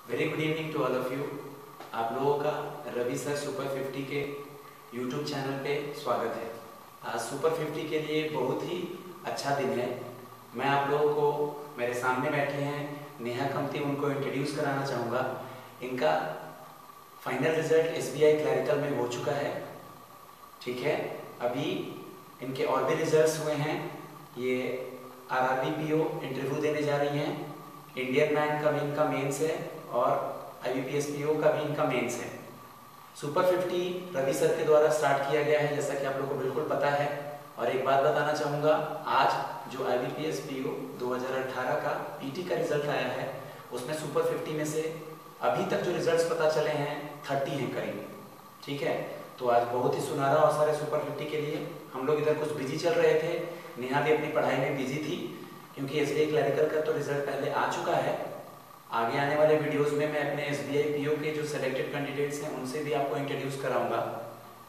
Very good evening to all of you. आप लोगों का रवि सर सुपर 50 के यूट्यूब चैनल पे स्वागत है। आज सुपर 50 के लिए बहुत ही अच्छा दिन है। मैं आप लोगों को मेरे सामने बैठे हैं नेहा कमती, उनको इंट्रोड्यूस कराना चाहूँगा। इनका फाइनल रिजल्ट SBI क्लैरिकल में हो चुका है, ठीक है। अभी इनके और भी रिजल्ट्स हुए हैं। ये RRB PO इंटरव्यू देने जा रही हैं। इंडियन बैंक का भी इनका मेंस है और IBPS PO का भी इनका मेंस है। सुपर 50 रवि सर के द्वारा स्टार्ट किया गया है, जैसा कि आप लोग को बिल्कुल पता है। और एक बात बताना चाहूँगा, आज जो IBPS PO 2018 का PT का रिजल्ट आया है, उसमें सुपर 50 में से अभी तक जो रिजल्ट्स पता चले हैं 30 हैं करीब, ठीक है। तो आज बहुत ही सुनहरा अवसर है सुपर 50 के लिए। हम लोग इधर कुछ बिजी चल रहे थे, नेहा भी अपनी पढ़ाई में बिजी थी, क्योंकि SBI क्लैरिकल का तो रिजल्ट पहले आ चुका है। आगे आने वाले वीडियोस में मैं अपने SBI PO के जो सिलेक्टेड कैंडिडेट्स हैं उनसे भी आपको इंट्रोड्यूस कराऊंगा।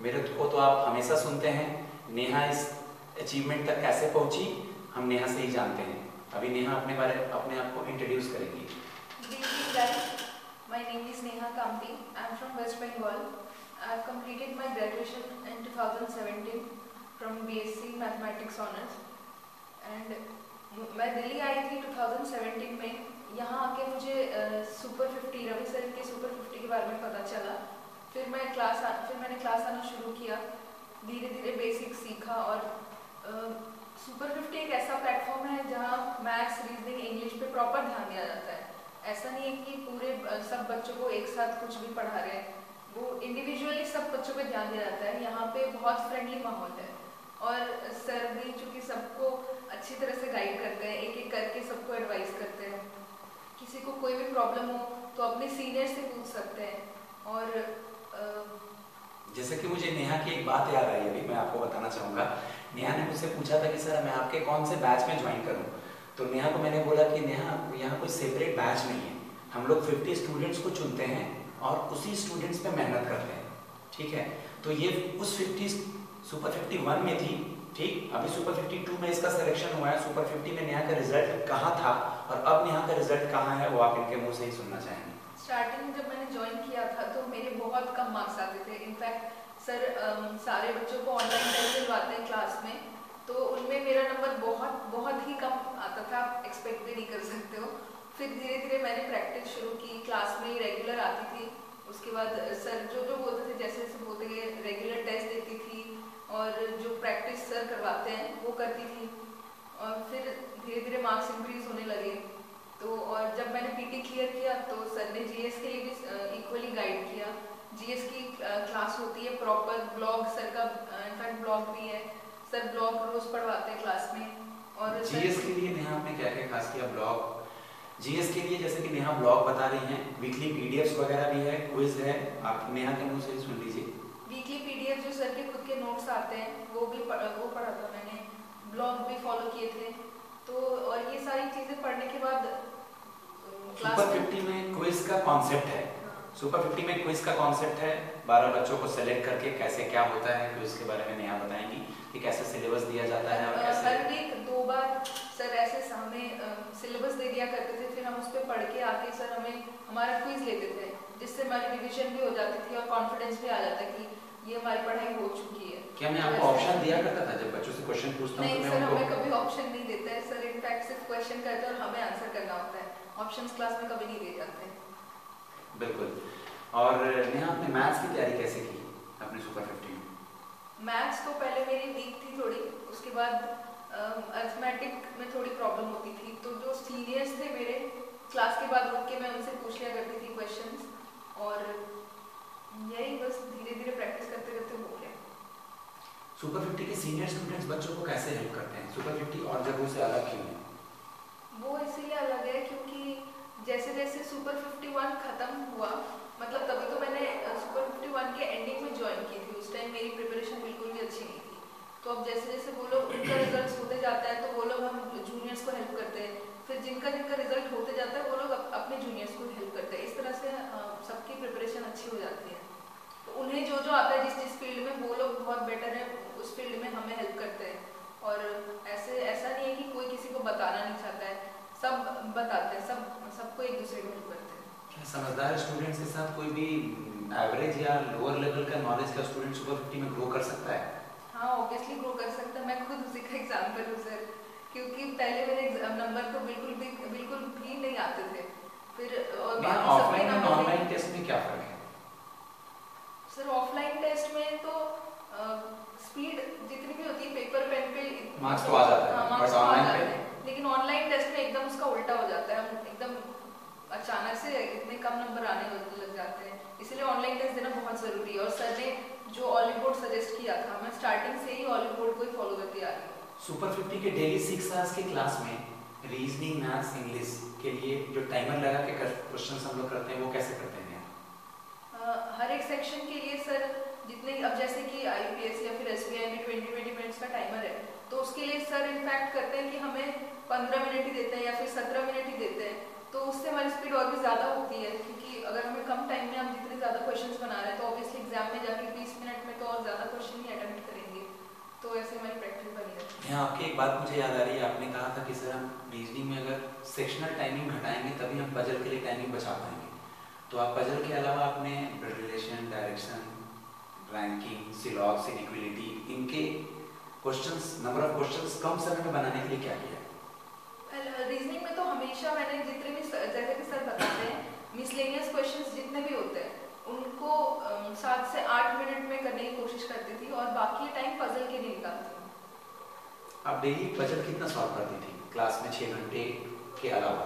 मेरे को तो आप हमेशा सुनते हैं, नेहा इस अचीवमेंट तक कैसे पहुंची, हम नेहा से ही जानते हैं। अभी नेहा अपने आप को इंट्रोड्यूस करेंगी। Good evening guys, my name is Neha Kamti. I am from West Bengal. I have completed my graduation in 2017 from BSc Mathematics Honours and मैं दिल्ली आई थी 2017 में। यहाँ आके मुझे सुपर 50 रवि सर के सुपर 50 के बारे में पता चला। फिर मैंने क्लास आना शुरू किया, धीरे धीरे बेसिक सीखा। और सुपर 50 एक ऐसा प्लेटफॉर्म है जहाँ मैथ्स, रीजनिंग, इंग्लिश पे प्रॉपर ध्यान दिया जाता है। ऐसा नहीं है कि पूरे सब बच्चों को एक साथ कुछ भी पढ़ा रहे हैं, वो इंडिविजुअली सब बच्चों पे ध्यान दिया जाता है। यहाँ पे बहुत फ्रेंडली माहौल है और सर भी चूँकि सबको अच्छी तरह से गाइड करते हैं, एक एक करके सबको एडवाइस करते हैं। किसी को कोई भी प्रॉब्लम हो तो अपने सीनियर से पूछ सकते हैं। और जैसे कि मुझे नेहा की एक बात याद आई, अभी मैं आपको बताना चाहूँगा। नेहा ने मुझसे पूछा था कि सर मैं आपके कौन से बैच में ज्वाइन करूँ, तो नेहा को मैंने बोला कि नेहा यहाँ कोई सेपरेट बैच नहीं है, हम लोग 50 स्टूडेंट्स को चुनते हैं और उसी स्टूडेंट्स पे मेहनत करते हैं, ठीक है। तो ये उस 50 सुपर 51 में थी, ठीक। अभी सुपर 52 में इसका सिलेक्शन हुआ है। सुपर 50 में नेहा का रिजल्ट कहाँ था और अब नेहा का रिजल्ट कहाँ है, वो आप इनके मुंह से ही सुनना चाहेंगे। स्टार्टिंग जब मैंने ज्वाइन किया था तो मेरे बहुत कम मार्क्स आते थे। इनफैक्ट सर सारे बच्चों को ऑनलाइन टेस्ट दिलवाते हैं क्लास में, तो उनमें मेरा नंबर बहुत ही कम आता था, आप एक्सपेक्ट भी नहीं कर सकते हो। फिर धीरे धीरे मैंने प्रैक्टिस शुरू की, क्लास में रेगुलर आती थी। उसके बाद सर जो बोलते थे, जैसे जैसे बोलते गए, रेगुलर टेस्ट देती थी और जो प्रैक्टिस सर करवाते हैं वो करती थी। और फिर धीरे धीरे मार्क्स इंक्रीज होने लगे। तो और जब मैंने PT क्लियर किया तो सर ने GS के लिए भी इक्वली गाइड किया। GS की क्लास होती है प्रॉपर, ब्लॉग सर का इनफैक्ट ब्लॉग भी है, सर ब्लॉग रोज पढ़वाते हैं क्लास में। और GS के लिए नेहा आपने क्या क्या खास किया? ब्लॉग GS के लिए जैसे कि नेहा ब्लॉग बता रही हैं, वीकली PDFs वगैरह भी है, क्विज है, आप नेहा के मुंह से सुन लीजिए। वीकली PDF जो सर के खुद के नोट्स आते हैं वो पढ़ा था मैंने, ब्लॉग भी फॉलो किए थे। तो और ये सारी चीजें पढ़ने के बाद सुपर 50 में क्विज का कॉन्सेप्ट है। सुपर 50 में क्विज का कॉन्सेप्ट है। 12 बच्चों को सेलेक्ट करके कैसे क्या होता है क्विज के बारे में नेहा बताएंगी कि कैसे सिलेबस दिया जाता है और कैसे। हर वीक 2 बार सर ऐसे हमें सिलेबस दे दिया करते थे, फिर हम उस पर पढ़ के आके सर हमें हमारा क्विज लेते थे, जिससे हमारी रिविजन भी हो जाती थी और कॉन्फिडेंस भी आ जाता कि ये हमारी पढ़ाई हो चुकी है। क्या मैं आपको ऑप्शन दिया करता था जब बच्चों से क्वेश्चन पूछता हूं? नहीं सर, हमें कभी ऑप्शन नहीं देता है सर। इनफैक्ट सिर्फ क्वेश्चन करते हैं और हमें आंसर करना होता है। ऑप्शंस क्लास में कभी नहीं दिए जाते। बिल्कुल। और नेहा आपने मैथ्स की तैयारी कैसे की अपने सुपर 50 में? मैथ्स तो पहले मेरी वीक थी थोड़ी, उसके बाद अरिथमेटिक में थोड़ी प्रॉब्लम होती थी। तो जो सीनियर्स थे मेरे, क्लास के बाद रुक के मैं उनसे पूछ लिया करती थी क्वेश्चंस, और यही बस धीरे धीरे प्रैक्टिस करते करते हो गया। सुपर 50 के सीनियर स्टूडेंट्स बच्चों को कैसे हेल्प करते हैं? सुपर 50 और जगहों से अलग क्यों है? वो इसीलिए अलग है क्योंकि जैसे जैसे सुपर 51 खत्म हुआ, मतलब तभी तो मैंने सुपर 51 के एंडिंग में ज्वाइन की थी। उस टाइम मेरी प्रिपरेशन बिल्कुल भी अच्छी नहीं थी। तो अब जैसे जैसे वो लोग, उनका रिजल्ट होते जाता है तो वो लोग हम जूनियर्स को हेल्प करते हैं, फिर जिनका रिजल्ट होते जाता है वो लोग अपने जूनियर्स को हेल्प करते हैं। इस तरह से सबकी प्रिपरेशन अच्छी हो जाती है। तो उन्हें जो आता है जिस फील्ड में, वो लोग बहुत बेटर है उस फील्ड में, हमें हेल्प करते हैं। और ऐसा नहीं है कि कोई किसी को बताना नहीं चाहता है, सब बताते हैं, सबको एक दूसरे को हेल्प करते हैं। समझदार स्टूडेंट्स के साथ कोई भी एवरेज या लोअर लेवल का नॉलेज का स्टूडेंट सुपर 50 में ग्रो कर सकता है? हाँ, ऑब्वियसली ग्रो कर सकता है। मैं खुद उसी का एग्जांपल हूँ सर, क्योंकि पहले मेरे नंबर तो बिल्कुल भी नहीं आते थे। फिर और बाकी सबके ऑफलाइन और नंबर ऑनलाइन टेस्ट में क्या फर्क है? सर ऑफलाइन टेस्ट में तो स्पीड जितनी भी होती है पेपर पेन पे मार्क्स तो आ जाता है, हाँ, बट मार्क्स तो आ ऑनलाइन जाते पे हैं, लेकिन ऑनलाइन टेस्ट में एकदम उसका उल्टा हो जाता है। हम एकदम अचानक से इतने कम नंबर आने लग जाते हैं, इसलिए ऑनलाइन टेस्ट देना बहुत ज़रूरी है। और सर ने जो ऑल रिपोर्ट सजेस्ट किया था, मैं स्टार्टिंग से ही ऑल रिपोर्ट को ही फॉलो करती आ रही हूँ। सुपर 50 के डेली 6 आवर्स की क्लास में रीजनिंग, मैथ्स, इंग्लिश के लिए जो टाइमर लगा के क्वेश्चंस हम लोग करते हैं वो कैसे करते हैं? हर एक सेक्शन के लिए सर जितने, अब जैसे कि IUPAC या फिर SBI में 20-20 मिनट्स का टाइमर है, तो उसके लिए सर इनफैक्ट करते हैं कि हमें 15 मिनट ही देते हैं या फिर 17 मिनट ही देते हैं, तो उससे हमारी स्पीड और भी ज़्यादा होती है। क्योंकि अगर हमें कम टाइम में हम जितने ज़्यादा क्वेश्चंस बना रहे हैं तो ऑब्वियसली एग्जाम में जाके 20 मिनट में तो और ज़्यादा क्वेश्चन ही अटेम्प्ट करेंगे, तो ऐसे हमारी प्रैक्टिस बनी रहती है। यहाँ आपकी एक बात मुझे याद आ रही है, आपने कहा था कि सर हम रीजनिंग में अगर सेक्शनल टाइमिंग घटाएंगे तभी हम पजल के लिए टाइमिंग बचा पाएंगे। तो आप पजल के अलावा आपने blood relation, direction, ranking, syllogisms, inequality, इनके क्वेश्चंस, नंबर ऑफ क्वेश्चंस कम समय में बनाने के लिए क्या किया? रीजनिंग में तो हमेशा मैंने जितने भी जैसे कि सर बताते हैं, मिसलेनियस क्वेश्चंस जितने भी होते हैं उनको 7 से 8 मिनट में करने की कोशिश करती थी और बाकी टाइम पजल के लिए निकालती थी। आप डेली पजल कितना सॉल्व करती थी क्लास में 6 घंटे के अलावा?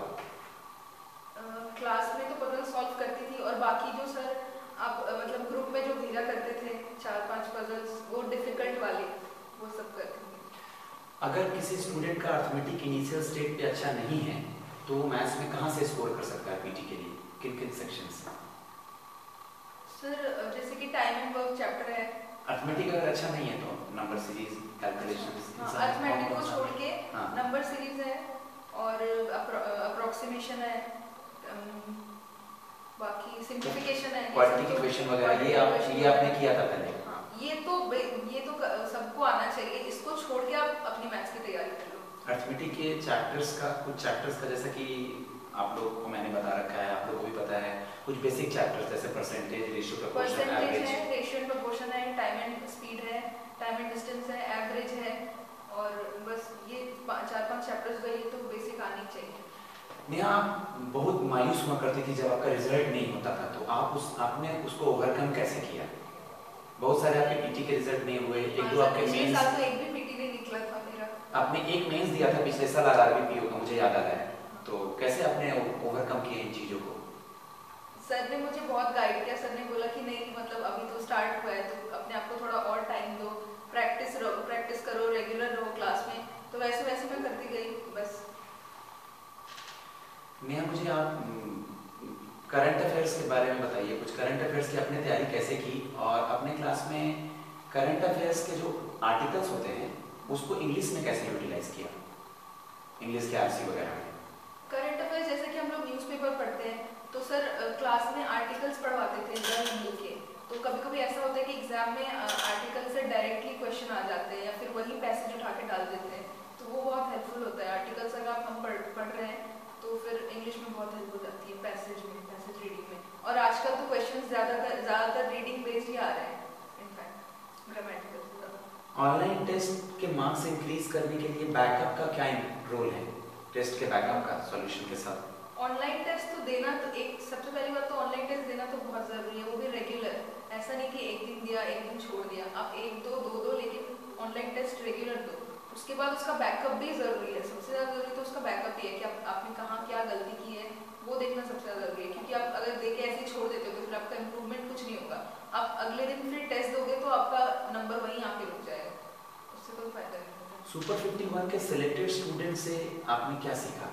क्लास में तो पजल सॉल्व करती थी और बाकी जो सर आप मतलब ग्रुप में जो भेजा करते थे 4-5 पजल्स, वो डिफिकल्ट वाले, वो सब करती थी। अगर किसी स्टूडेंट का अर्थमेटिक इनिशियल स्टेट पे अच्छा नहीं है तो वो मैथ्स में कहाँ से स्कोर कर सकता है पीटी के लिए? किन किन सेक्शंस से? सर जैसे कि टाइम एंड वर्क चैप्टर है। अर्थमेटिक अगर अच्छा नहीं है तो नंबर सीरीज, कैलकुलेशंस, अर्थमेटिक को छोड़ के हाँ। नंबर सीरीज है और अप्रोक्सीमेशन है, बाकी सिंप्लीफिकेशन है, क्वाड्रेटिक इक्वेशन वगैरह, ये आपने किया था पहले? हाँ, ये तो सबको आना चाहिए। इसको छोड़ के आप अपनी मैथ्स की तैयारी कर लो। अर्थमेटिक के चैप्टर्स का, कुछ चैप्टर्स का जैसा कि आप लोग को मैंने बता रखा है, आप लोगों को भी पता है, कुछ बेसिक चैप्टर्स जैसे परसेंटेज, रेशियो, प्रोपोर्शन, एवरेज है, रेशियो एंड प्रोपोर्शन है, टाइम एंड स्पीड है, टाइम एंड डिस्टेंस है, एवरेज है, और बस ये 4-5 चैप्टर्स का ये तो बेसिक आनी चाहिए। नेहा, आप बहुत मायूस हुआ करती थी जब आपका रिजल्ट नहीं होता था, तो आपने उसको ओवरकम कैसे किया? बहुत सारे आपके पीटी के रिजल्ट नहीं हुए, एक दो आपके मेंस, साल तो एक भी पीटी नहीं निकला था मेरा। आपने एक मेंस दिया था पिछले साल RRBPO का, मुझे याद आ रहा है, तो कैसे आपने ओवरकम किया इन चीजों को? सर ने मुझे बहुत गाइड किया। सर ने बोला कि नहीं, मतलब अभी तो स्टार्ट हुआ है तो अपने आप को थोड़ा और टाइम दो, प्रैक्टिस करो, रेगुलर रहो क्लास में, तो वैसे वैसे मैं करती गई बस। नेहा, मुझे आप करंट अफेयर्स के बारे में बताइए, कुछ करंट अफेयर्स की आपने तैयारी कैसे की और अपने क्लास में करंट अफेयर्स के जो आर्टिकल्स होते हैं उसको इंग्लिश में कैसे यूटिलाइज किया, इंग्लिश के RC वगैरह में? करंट अफेयर्स जैसे कि हम लोग न्यूज़पेपर पढ़ते हैं तो सर क्लास में आर्टिकल्स पढ़वाते थे जर्नल मिल के, तो कभी कभी ऐसा होता है कि एग्जाम में आर्टिकल से डायरेक्टली क्वेश्चन आ जाते हैं या फिर वही पैसेज उठा के डाल देते हैं, तो वो बहुत हेल्पफुल होता है। आर्टिकल्स अगर हम पढ़ रहे हैं तो फिर इंग्लिश में बहुत हेल्प हो जाती है, पैसेज रीडिंग में। और आजकल तो क्वेश्चंस ज़्यादातर रीडिंग बेस्ड ही आ रहे हैं, इनफैक्ट ग्रामेटिकल से ज़्यादा। ऑनलाइन टेस्ट के मार्क्स इंक्रीज करने के लिए बैकअप का क्या रोल है, टेस्ट के बैकअप का सॉल्यूशन के साथ? ऑनलाइन टेस्ट तो देना, तो एक सबसे पहली बात तो ऑनलाइन टेस्ट देना तो बहुत ज़रूरी है, वो भी रेगुलर। ऐसा नहीं कि एक दिन दिया एक दिन छोड़ दिया, आप 1-2 दो, लेकिन ऑनलाइन टेस्ट रेगुलर दो। उसके बाद उसका बैकअप भी ज़रूरी है, सबसे ज़्यादा ज़रूरी तो उसका बैकअप ही है कि आपने कहाँ क्या गलती की है, वो देखना सबसे ज़्यादा ज़रूरी है। क्योंकि आप अगर देख के ऐसे ही छोड़ देते हो तो फिर आपका इम्प्रूवमेंट कुछ नहीं होगा। आप अगले दिन फिर टेस्ट दोगे तो आपका नंबर वहीं आके रुक जाएगा, उससे कोई फायदा नहीं होगा। सुपर 51 के सिलेक्टेड स्टूडेंट से आपने क्या सीखा?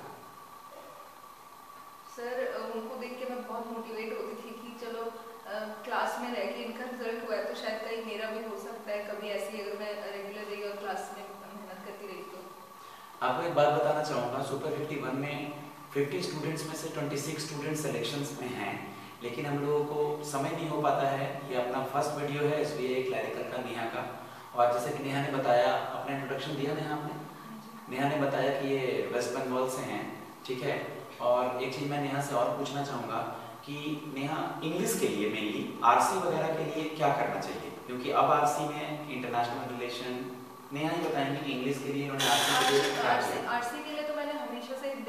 सर उनको देख के मैं बहुत मोटिवेट होती थी कि चलो क्लास में रह के इनका रिजल्ट हुआ है तो शायद कहीं मेरा भी हो सकता है कभी ऐसी, अगर मैं रेगुलर रही और क्लास में मेहनत करती रही तो। आपको एक बात बताना चाहूँगा, सुपर 51 में 50 स्टूडेंट्स में से 26 स्टूडेंट सिलेक्शंस में हैं, लेकिन हम लोगों को समय नहीं हो पाता है। ये अपना फर्स्ट वीडियो है SBI क्लैरिकल का, नेहा का, और जैसे कि नेहा ने बताया, अपना इंट्रोडक्शन दिया नेहा ने बताया कि ये वेस्ट बंगाल से हैं, ठीक है। और एक चीज़ मैं नेहा से और पूछना चाहूँगा कि नेहा इंग्लिश के लिए मेनली आरसी वगैरह के लिए क्या करना चाहिए, क्योंकि अब आरसी में इंटरनेशनल रिलेशन, नेहा ही बताएंगे कि इंग्लिश के लिए इन्होंने आरसी के लिए क्या किया। आरसी के लिए तो मैंने हमेशा से द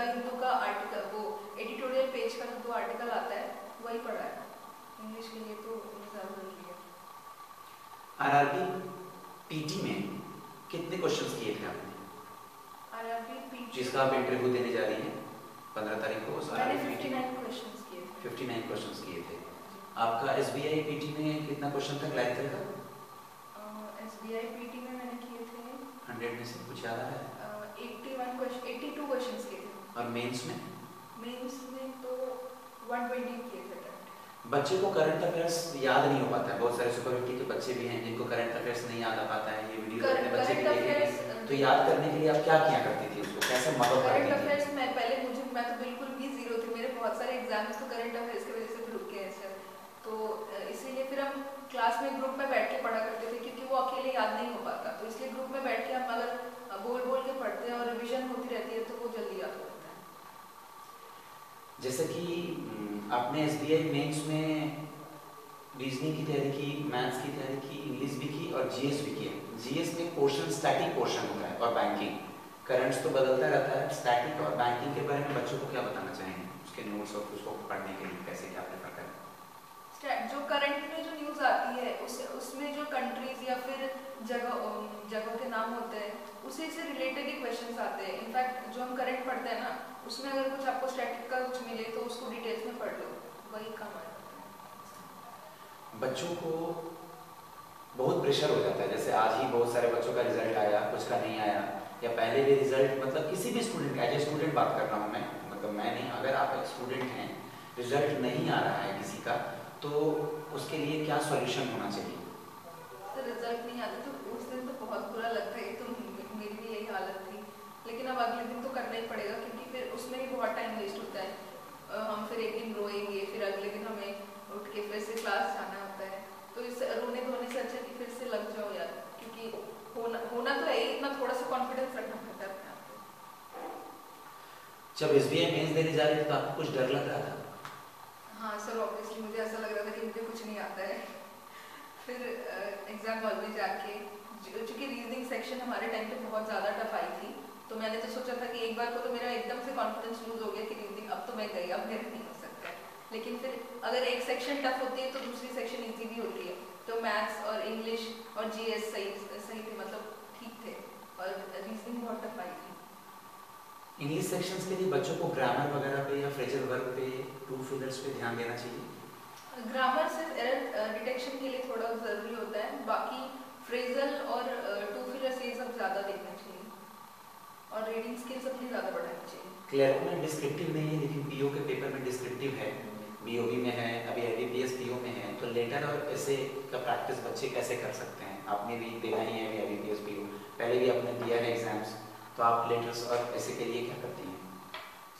हिंदू का आर्टिकल, वो एडिटोरियल पेज का जो आर्टिकल आता है वही पढ़ा है। इंग्लिश के लिए तो ज़्यादा जरूरी है। आरआरबी पीटी में कितने क्वेश्चंस किए थे आपने? आरआरबी पीटी जिसका आप इंटरव्यू देने जा रही हैं 15 तारीख को, उस मैंने आरआरबी 59 क्वेश्चंस किए थे। 59 क्वेश्चंस किए थे। आपका एसबीआई पीटी में कितना क्वेश्चन तक लाइक था? एसबीआई पीटी में मैंने किए थे 100 में से कुछ याद है? 82 क्वेश्चंस किए थे। और मेंस में? मेंस में तो 120 किए थे। बच्चे को करंट अफेयर्स याद नहीं हो पाता है। बहुत सारे सुपर 50 के बच्चे भी हैं जिनको करंट अफेयर्स नहीं याद आ पाता है। ये वीडियो अपने बच्चे के लिए तो याद करने के लिए आप क्या किया करती थी उसको, कैसे मदद करती थी? करंट अफेयर्स में पहले मैं तो बिल्कुल भी जीरो थी। मेरे बहुत सारे एग्जाम्स तो करंट अफेयर्स की वजह से रुक गए हैं सर। तो इसीलिए फिर हम क्लास में ग्रुप में बैठ के पढ़ा करते थे, क्योंकि वो अकेले याद नहीं हो पाता। तो इसलिए ग्रुप में बैठ के हम अगर बोल के पढ़ते हैं और रिविजन होती रहती है तो वो जल्दी याद हो जाता है। जैसे कि आपने एसबीआई मेंस में रीजनिंग की तैयारी की, मैथ्स की तैयारी की, इंग्लिश भी की और जीएस भी किया। जीएस में पोर्शन स्टैटिक पोर्शन होता है और बैंकिंग, करंट्स तो बदलता रहता है। स्टैटिक और बैंकिंग के बारे में बच्चों को क्या बताना चाहेंगे, उसके नोट्स और उसको पढ़ने के लिए कैसे क्या प्रेफर करें? जो करंट में जो न्यूज़ आती है उसमें जो कंट्रीज या फिर जगहों के नाम होते हैं उसी से रिलेटेड ही क्वेश्चंस आते हैं। इनफैक्ट जो हम करंट पढ़ते हैं ना, उसमें अगर कुछ आपको स्टैटिक का कुछ मिले तो उसको डिटेल्स में पढ़ लो, वही काम आता है। बच्चों को बहुत प्रेशर हो जाता है। जैसे आज ही बहुत सारे बच्चों का रिजल्ट आया, कुछ का नहीं आया, या पहले भी रिजल्ट, मतलब किसी भी स्टूडेंट, एज ए स्टूडेंट बात कर रहा हूँ मैं, मतलब मैं नहीं, अगर आप एक स्टूडेंट हैं, रिजल्ट नहीं आ रहा है किसी का, तो उसके लिए क्या सॉल्यूशन होना चाहिए? तो रिजल्ट नहीं आता तो उस दिन तो बहुत बुरा लगता है। तो मेरी भी यही हालत थी, लेकिन अब अगले दिन तो करना ही पड़ेगा, क्योंकि फिर उसमें भी बहुत टाइम वेस्ट होता है। हम फिर एक दिन रोएंगे, फिर अगले दिन हमें उठ के फिर से क्लास जाना होता है। तो इस रोने धोने से अच्छा कि फिर से लग जाओ यार, क्योंकि होना तो है ही, इतना थोड़ा सा कॉन्फिडेंस रखना पड़ता है अपने आप पे। जब एसबीआई मेंस देने जा रहे थे तो आपको कुछ डर लग रहा था? हाँ सर, ऑब्वियसली मुझे ऐसा लग रहा था कि मुझे कुछ नहीं आता है। फिर एग्जाम हॉल में जाके, चूँकि रीजनिंग सेक्शन हमारे टाइम पे बहुत ज़्यादा टफ आई थी, तो मैंने तो सोचा था कि एक बार को तो मेरा एकदम से कॉन्फिडेंस लूज हो गया कि रीजनिंग अब तो मैं गई, अब मेरे नहीं हो सकता है। लेकिन फिर अगर एक सेक्शन टफ होती है तो दूसरी सेक्शन ईजी भी होती है। तो मैथ्स और इंग्लिश और जीएस सही थे, मतलब ठीक थे, और रीजनिंग बहुत टफ आई थी। इंग्लिश सेक्शंस के लिए बच्चों को ग्रामर वगैरह पे या फ्रेजल वर्ब पे, ट्रू फिगर्स पे ध्यान देना चाहिए? ग्रामर से एरर डिटेक्शन के लिए थोड़ा ज़रूरी होता है, बाकी फ्रेजल और टू फिगर्स ये सब ज़्यादा देखना चाहिए, और रीडिंग स्किल्स अपनी ज़्यादा बढ़ानी चाहिए। क्लियर में डिस्क्रिप्टिव नहीं है, लेकिन पीओ के पेपर में डिस्क्रिप्टिव है, बीओबी में है, अभी आईबीपीएस पीओ में है। तो लेटर और ऐसे का प्रैक्टिस बच्चे कैसे कर सकते हैं? आपने भी देना ही है अभी आईबीपीएस पीओ, पहले भी आपने दिया है एग्जाम्स, तो आप लेटर्स और ऐसे के लिए क्या करती हैं?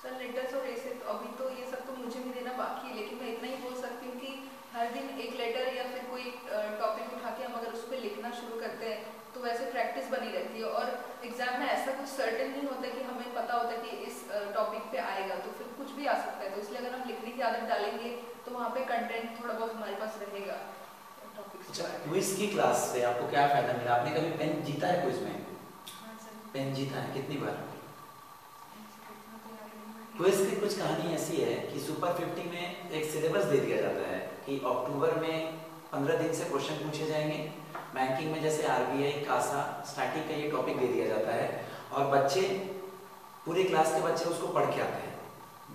सर लेटर्स और ऐसे तो अभी तो ये सब तो मुझे भी देना बाकी है, लेकिन मैं इतना ही बोल सकती हूँ कि हर दिन एक लेटर या फिर कोई टॉपिक उठा के हम अगर उस पर लिखना शुरू करते हैं तो वैसे प्रैक्टिस बनी रहती है। और एग्जाम में ऐसा कुछ सर्टेन नहीं होता कि हमें पता होता कि इस टॉपिक पे आएगा, तो फिर कुछ भी आ सकता है। तो इसलिए अगर हम लिखने की आदत डालेंगे तो वहाँ पे कंटेंट थोड़ा बहुत हमारे पास रहेगा टॉपिक्स। अच्छा, क्विज की क्लास से आपको क्या फायदा मिला? आपने कभी पेन जीता है क्विज में? हाँ सर। पेन जीता है कितनी बार? क्विज की कुछ कहानी ऐसी है कि सुपर 50 में एक सिलेबस दे दिया जाता है कि अक्टूबर में 15 दिन से क्वेश्चन पूछे जाएंगे। बैंकिंग में जैसे आरबीआई, कासा, स्टैटिक का ये टॉपिक दे दिया जाता है, और बच्चे, पूरी क्लास के बच्चे उसको पढ़ के आते हैं।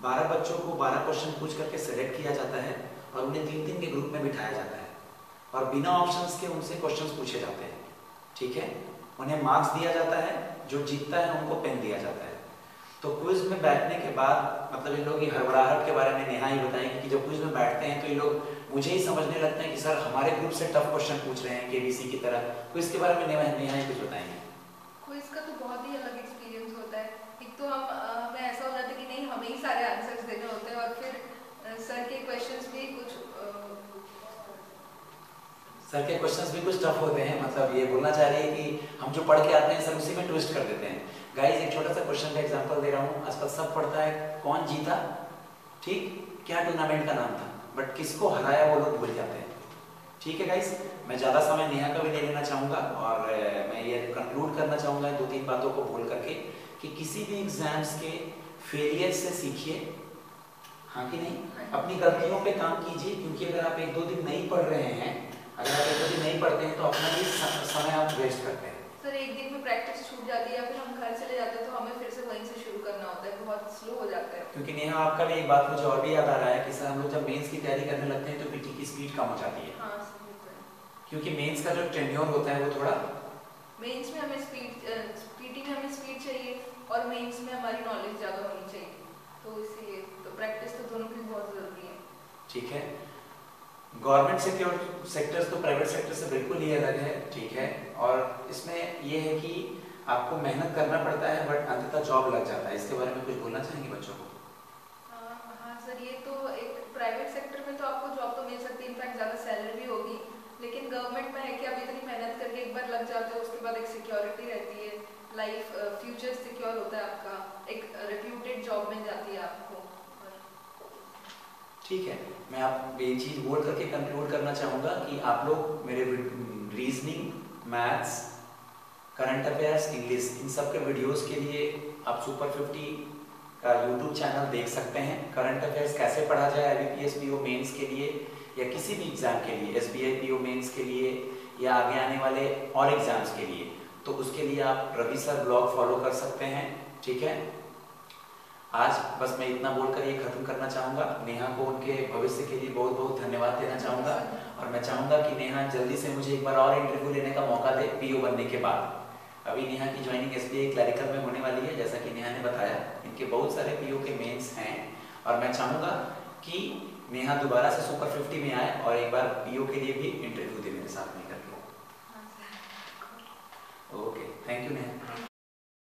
12 बच्चों को 12 क्वेश्चन पूछ करके सेलेक्ट किया जाता है और उन्हें 3-3 के ग्रुप में बिठाया जाता है, और बिना ऑप्शंस के उनसे क्वेश्चन पूछे जाते हैं। ठीक है, उन्हें मार्क्स दिया जाता है, जो जीतता है उनको पेन दिया जाता है। तो क्विज में बैठने के बाद, मतलब इन लोगों की हड़बड़ाहट के बारे में नेहा ही बताएंगे कि जब क्विज में बैठते हैं तो ये लोग मुझे ही समझने लगते हैं कि सर हमारे ग्रुप से टफ क्वेश्चन पूछ रहे हैं केबीसी की तरह। क्विज के बारे में नेहा ही कुछ बताएंगे। क्विज का तो बहुत ही अलग एक्सपीरियंस होता है। एक तो हमें ऐसा हो जाता है कि नहीं, हमें ही सारे आंसर्स देने होते हैं, और फिर सर के क्वेश्चंस भी कुछ टफ होते हैं। मतलब ये बोलना चाह रही है कि हम जो पढ़ के आते हैं सर उसी में ट्विस्ट कर देते हैं। गाइस, एक छोटा सा क्वेश्चन का एग्जांपल दे रहा हूँ। आजकल सब पढ़ता है कौन जीता, ठीक, क्या टूर्नामेंट का नाम था, बट किसको हराया वो लोग भूल जाते हैं। ठीक है गाइस, मैं ज़्यादा समय नेहा का भी नहीं लेना चाहूँगा और मैं ये कंक्लूड करना चाहूँगा 2-3 बातों को बोल करके कि किसी भी एग्जाम्स के फेलियर से सीखिए, हाँ कि नहीं, अपनी गलतियों पे काम कीजिए, क्योंकि अगर आप 1-2 दिन नहीं पढ़ रहे हैं, अगर आप 1-2 दिन नहीं पढ़ते हैं तो अपना भी समय आप वेस्ट करते हैं। सर एक दिन में प्रैक्टिस छूट जाती है या फिर हम घर चले जाते हैं तो हमें फिर से वहीं से शुरू करना होता है, बहुत स्लो हो जाता है। क्योंकि नेहा आपका भी एक बात मुझे और भी याद आ रहा है कि सर हम लोग जब मेंस की तैयारी करने लगते हैं तो पीटी की स्पीड कम हो जाती है। हाँ सर, बिल्कुल। क्योंकि मेंस का जो टेन्योर होता है वो थोड़ा, मेंस में हमें पीटी में हमें स्पीड चाहिए और मेंस में हमारी नॉलेज ज़्यादा होनी चाहिए, तो इसीलिए तो प्रैक्टिस तो दोनों की बहुत ज़रूरी है। ठीक है, गवर्नमेंट सिक्योर सेक्टर्स तो प्राइवेट सेक्टर से बिल्कुल ही अलग है। ठीक है, और इसमें ये है कि आपको मेहनत करना पड़ता है बट अंततः जॉब लग जाता है। इसके बारे में कुछ बोलना चाहेंगे बच्चों को? हाँ सर, ये तो एक प्राइवेट सेक्टर में तो आपको जॉब तो मिल सकती है, इनफैक्ट ज़्यादा सैलरी भी होगी, लेकिन गवर्नमेंट में है कि आप इतनी मेहनत करके एक बार लग जाते हो, उसके बाद एक सिक्योरिटी रहती है, लाइफ फ्यूचर सिक्योर होता है आपका, एक रेप्यूटेड जॉब मिल जाती है आपको। ठीक है, मैं आप ये चीज़ बोल करके कंक्लूड करना चाहूँगा कि आप लोग मेरे reasoning, maths, current affairs, English, इन सब के वीडियोस के लिए आप सुपर 50 का यूट्यूब चैनल देख सकते हैं। करंट अफेयर्स कैसे पढ़ा जाए IBPS PO मेंस के लिए या किसी भी एग्जाम के लिए, SBI PO मेंस के लिए या आगे आने वाले और एग्जाम्स के लिए, तो उसके लिए आप रवि सर ब्लॉग फॉलो कर सकते हैं। ठीक है, आज बस मैं इतना बोलकर ये खत्म करना चाहूँगा। नेहा को उनके भविष्य के लिए बहुत बहुत धन्यवाद देना चाहूँगा और मैं चाहूँगा कि नेहा जल्दी से मुझे एक बार और इंटरव्यू लेने का मौका दे PO बनने के बाद। अभी नेहा की ज्वाइनिंग SBI क्लरिकल में होने वाली है, जैसा कि नेहा ने बताया, इनके बहुत सारे PO के मेंस हैं और मैं चाहूँगा कि नेहा दोबारा से सुपर 50 में आए और एक बार PO के लिए भी इंटरव्यू दे।